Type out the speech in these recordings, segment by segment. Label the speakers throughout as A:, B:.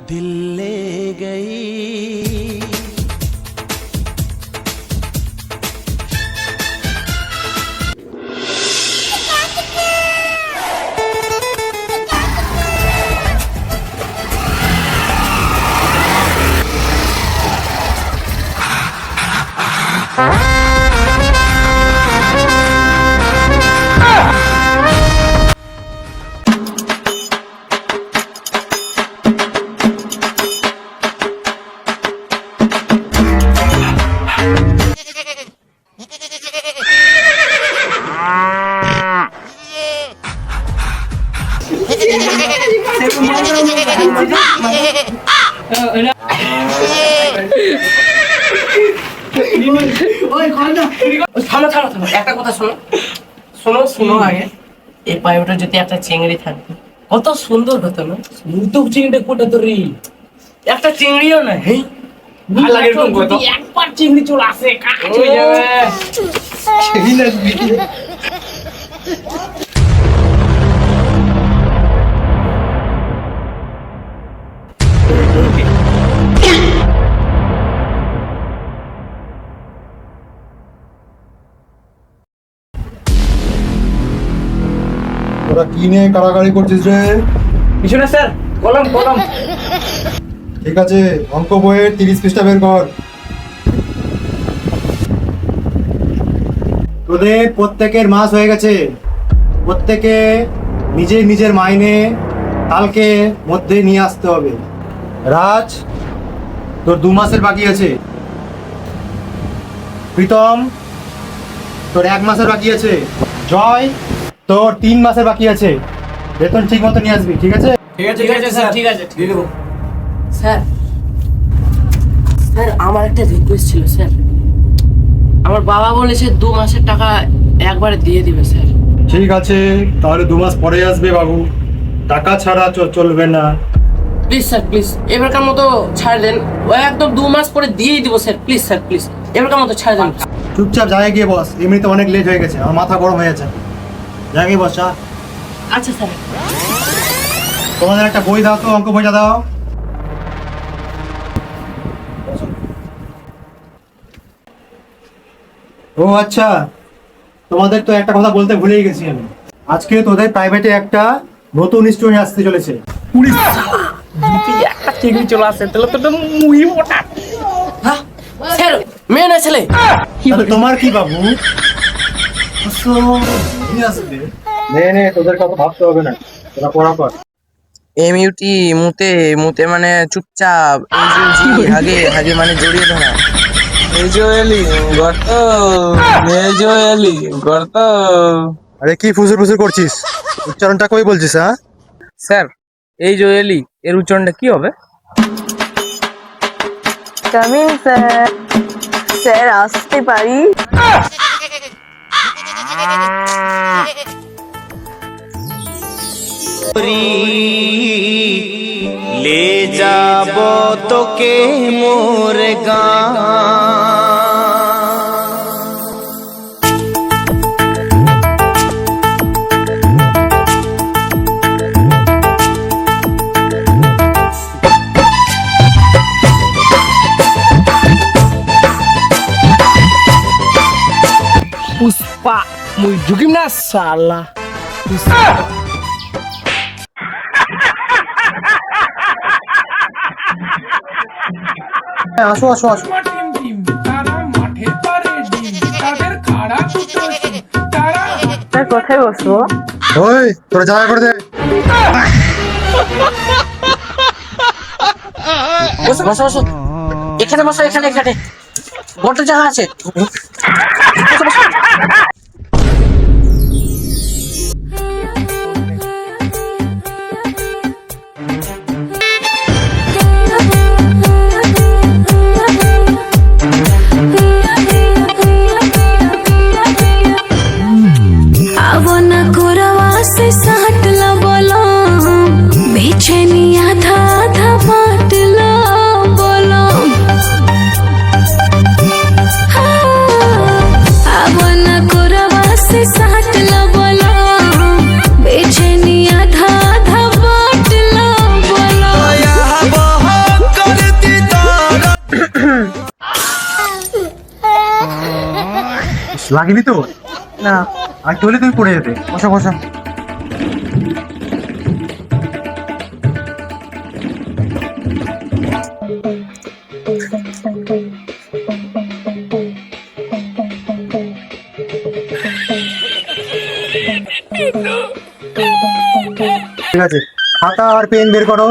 A: दिल ले गई।
B: একটা কথা শোনো শোনো শোনো আগে এই পাইপটা যদি একটা চিংড়ি থাকতো কত সুন্দর হতো না।
C: মুতক চিংড়ি কোটা তো রে
B: একটা চিংড়িও না হেই
C: ভালো লাগে এরকম কত একবার চিংড়ি চলে আসে কাজ হয়ে যাবে সেই লাগবে।
D: তোরা কি নিয়ে কাড়াকাড়ি করছিস রে?
C: কিছু না স্যার, কলম কলম।
D: ঠিক আছে, অঙ্ক বইয়ের 30 পৃষ্ঠা বের কর। তোদের প্রত্যেকের মাস হয়ে গেছে, প্রত্যেকে নিজের নিজের মাইনে কালকে মধ্যে নিয়ে আসতে হবে। রাজ, তোর 2 মাসের বাকি আছে। প্রীতম, তোর 1 মাসের বাকি আছে। জয়, তোর 3 মাসের বাকি আছে। বেতন ঠিক মতো নিয়ে আসবি, ঠিক আছে?
C: ঠিক আছে স্যার, ঠিক আছে দিয়ে দেবো।
B: স্যার স্যার আমার একটা রিকোয়েস্ট ছিল স্যার। আমার বাবা বলেছে 2 মাসের টাকা একবারে দিয়ে দিবে স্যার।
D: ঠিক আছে, তাহলে 2 মাস পরে আসবে বাবু, টাকা ছাড়া চলবে না।
B: প্লিজ স্যার প্লিজ এবারকার মতো ছাড় দেন। ও একদম 2 মাস পরে দিয়েই দিব স্যার। প্লিজ স্যার প্লিজ এবারকার মতো ছাড় দেন।
D: চুপচাপ জায়গায় গিয়ে বস, এমনিতে অনেক লেট হয়ে গেছে, আমার মাথা গরম হয়ে গেছে। জায়গায় বস।
B: আচ্ছা স্যার।
D: তোমাদের একটা বই দাও তো, অঙ্ক বইটা দাও। ও আচ্ছা, তোমাদের তো একটা কথা বলতে ভুলেই গেছি আমি। আজকে তোদের প্রাইভেটে একটা নতুন স্টুডেন্ট আসতে চলেছে।
C: যদি একটা চিংড়ি চলে আসে তাহলে তো মুই মোটা।
B: হ্যাঁ স্যার, মেয়ে না ছেলে?
D: তাহলে তোমার কি বাবু? নে, তোদের কথা ভাবতে হবে না, তোরা পড়া কর।
E: এমইউটি মুতে মুতে মানে চুপচাপ, এই হাগে হাগে মানে জড়িয়ে ধরা। মেজোয়েলি গর্ত, মেজোয়েলি গর্ত।
D: আরে কি ফুসুর ফুসুর করছিস? উচ্চারণটা কই বলছিস? হ্যাঁ
E: স্যার, এই জোয়েলি এর উচ্চারণটা কি হবে?
F: Coming sir. স্যার আসতে পারি?
A: ले जाबो तोके मोर गाँव।
C: পুষ্পা মুই ঢুকিম না শালা।
D: আসো আসো আসো।
F: স্যার কোথায় বসবো?
D: ওই তোরা জায়গা করে দে।
B: বসো বসো বসো, এখানে বসো, এখানে এখানে বড় জায়গা আছে। বসো, বসো।
D: লাগেনি তো?
F: না।
D: আর তোলে তুমি পড়ে যেতে। বসো বসো। ঠিক আছে, খাতা আর পেন বের করো,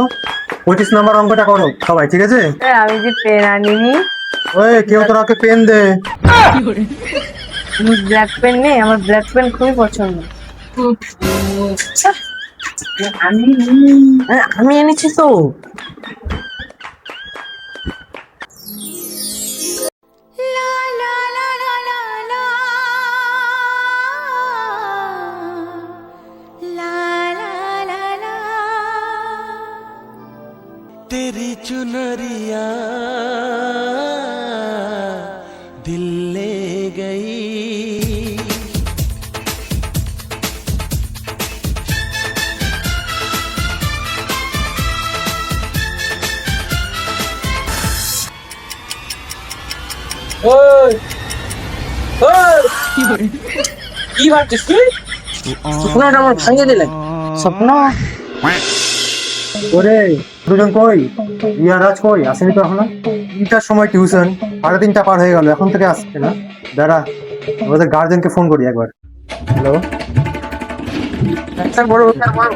D: 25 নম্বর অঙ্কটা করো সবাই, ঠিক আছে?
F: স্যার আমি যে পেন আনিনি,
D: ওই কেউ তোরাকে পেন দে।
F: ব্ল্যাক পেন নেই, আমার ব্ল্যাক পেন খুবই পছন্দ। আমি এনেছি তো।
A: तेरी चुनरिया दिल ले गई।
E: ওই ওই কি ভাবছিস তুই? স্বপ্নটা আমার ভাঙিয়ে দিলে।
F: স্বপ্ন?
D: ওরে দুজন কই? রিয়া রাজ কই? আসেনি তো এখনো? 3টার সময় টিউশন, 3:30 পার হয়ে গেল, এখন থেকে আসছে না। দাঁড়া, আমাদের গার্জেনকে ফোন করি একবার। হ্যালো,
E: স্যার বড় স্যার বড়।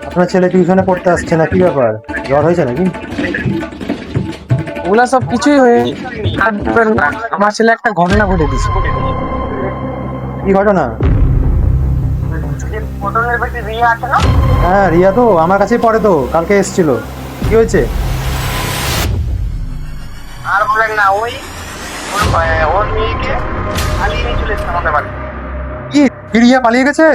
D: আপনার ছেলে টিউশনে পড়তে আসছে না, কি ব্যাপার? জ্বর হয়েছে নাকি?
E: ওগুলা সব কিছুই হয়ে আর বলবেন না। আমার ছেলে একটা ঘটনা ঘটে দিয়েছে।
D: কি ঘটনা? হ্যাঁ, রিয়া তো আমার কাছেই পড়ে তো, কালকে এসেছিল। কি হয়েছে?
E: আর বলেন না, ওই ওর মেয়েকে পালিয়ে নিয়ে চলে এসেছে আমাদের বাড়ি।
D: কি রিয়া পালিয়ে গেছে?